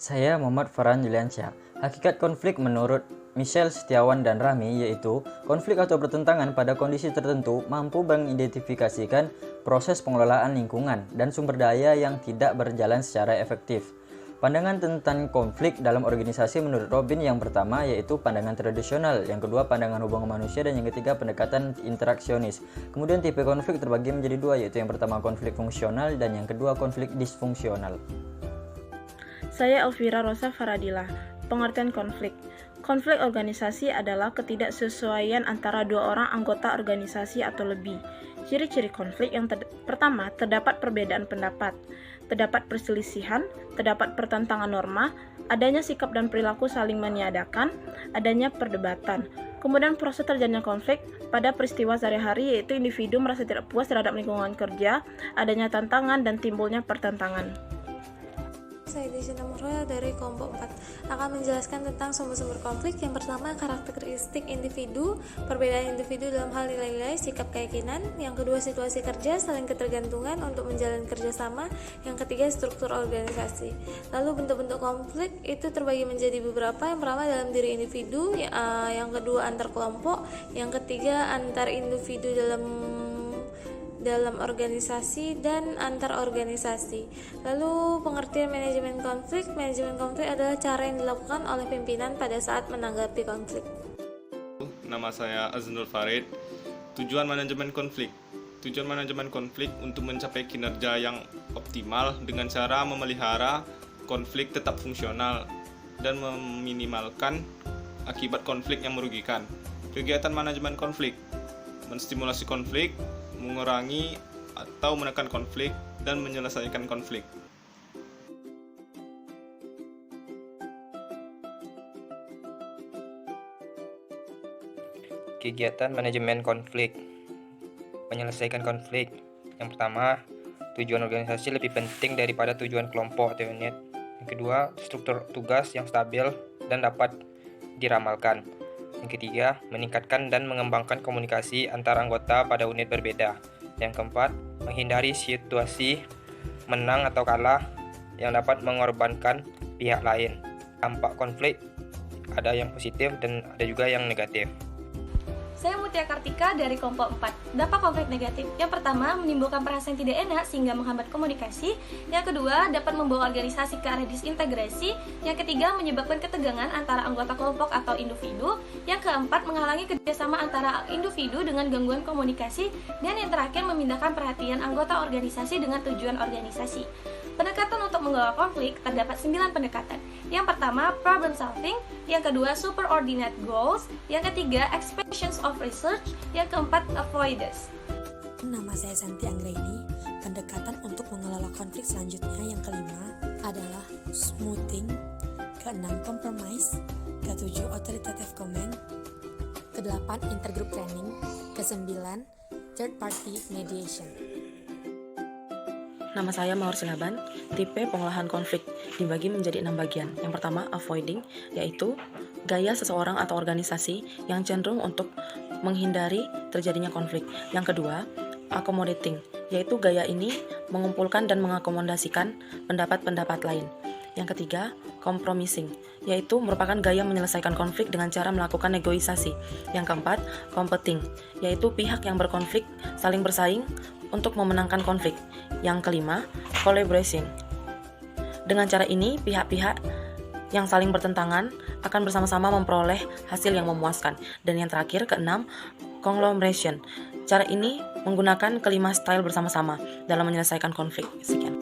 Saya Muhammad Farhan Juliansyah. Hakikat konflik menurut Michelle Setiawan dan Rahmi yaitu konflik atau pertentangan pada kondisi tertentu mampu mengidentifikasikan proses pengelolaan lingkungan dan sumber daya yang tidak berjalan secara efektif. Pandangan tentang konflik dalam organisasi menurut Robin yang pertama yaitu pandangan tradisional, yang kedua pandangan hubungan manusia, dan yang ketiga pendekatan interaksionis. Kemudian tipe konflik terbagi menjadi dua, yaitu yang pertama konflik fungsional dan yang kedua konflik disfungsional. Saya Elvira Rosa Faradila. Pengertian konflik. Konflik organisasi adalah ketidaksesuaian antara dua orang anggota organisasi atau lebih. Ciri-ciri konflik yang pertama, terdapat perbedaan pendapat, terdapat perselisihan, terdapat pertentangan norma, adanya sikap dan perilaku saling meniadakan, adanya perdebatan. Kemudian proses terjadinya konflik pada peristiwa sehari-hari, yaitu individu merasa tidak puas terhadap lingkungan kerja, adanya tantangan dan timbulnya pertentangan. Saya Desina Murwa dari kelompok 4 akan menjelaskan tentang sumber-sumber konflik. Yang pertama, karakteristik individu, perbedaan individu dalam hal nilai-nilai, sikap, keyakinan. Yang kedua, situasi kerja, saling ketergantungan untuk menjalin kerjasama. Yang ketiga, struktur organisasi. Lalu bentuk-bentuk konflik itu terbagi menjadi beberapa. Yang pertama dalam diri individu, yang kedua antar kelompok, yang ketiga antar individu dalam organisasi dan antar organisasi. Lalu pengertian manajemen konflik adalah cara yang dilakukan oleh pimpinan pada saat menanggapi konflik. Nama saya Aznul Farid. Tujuan manajemen konflik untuk mencapai kinerja yang optimal dengan cara memelihara konflik tetap fungsional dan meminimalkan akibat konflik yang merugikan. Kegiatan manajemen konflik menstimulasi konflik, mengurangi atau menekan konflik, dan menyelesaikan konflik. Kegiatan manajemen konflik, menyelesaikan konflik. Yang pertama, tujuan organisasi lebih penting daripada tujuan kelompok atau unit. Yang kedua, struktur tugas yang stabil dan dapat diramalkan. Yang ketiga, meningkatkan dan mengembangkan komunikasi antar anggota pada unit berbeda. Yang keempat, menghindari situasi menang atau kalah yang dapat mengorbankan pihak lain. Dampak konflik ada yang positif dan ada juga yang negatif. Saya Mutia Kartika dari kelompok 4. Dampak konflik negatif. Yang pertama, menimbulkan perasaan tidak enak sehingga menghambat komunikasi. Yang kedua, dapat membawa organisasi ke arah disintegrasi. Yang ketiga, menyebabkan ketegangan antara anggota kelompok atau individu. Yang keempat, menghalangi kerjasama antara individu dengan gangguan komunikasi. Dan yang terakhir, memindahkan perhatian anggota organisasi dengan tujuan organisasi. Pendekatan untuk mengelola konflik terdapat 9 pendekatan. Yang pertama, problem solving. Yang kedua, superordinate goals. Yang ketiga, expansions of research. Yang keempat, avoidance. Nama saya Santi Anggraini. Pendekatan untuk mengelola konflik selanjutnya yang kelima adalah smoothing. Keenam, compromise. Ketujuh, authoritative comment. Kedelapan, intergroup planning. Kesembilan, third party mediation. Nama saya Mawar Silaban. Tipe pengolahan konflik dibagi menjadi 6 bagian. Yang pertama, avoiding, yaitu gaya seseorang atau organisasi yang cenderung untuk menghindari terjadinya konflik. Yang kedua, accommodating, yaitu gaya ini mengumpulkan dan mengakomodasikan pendapat-pendapat lain. Yang ketiga, compromising, yaitu merupakan gaya menyelesaikan konflik dengan cara melakukan negosiasi. Yang keempat, competing, yaitu pihak yang berkonflik saling bersaing untuk memenangkan konflik. Yang kelima, collaborating. Dengan cara ini, pihak-pihak yang saling bertentangan akan bersama-sama memperoleh hasil yang memuaskan. Dan yang terakhir, keenam, conglomeration. Cara ini menggunakan kelima style bersama-sama dalam menyelesaikan konflik. Sekian.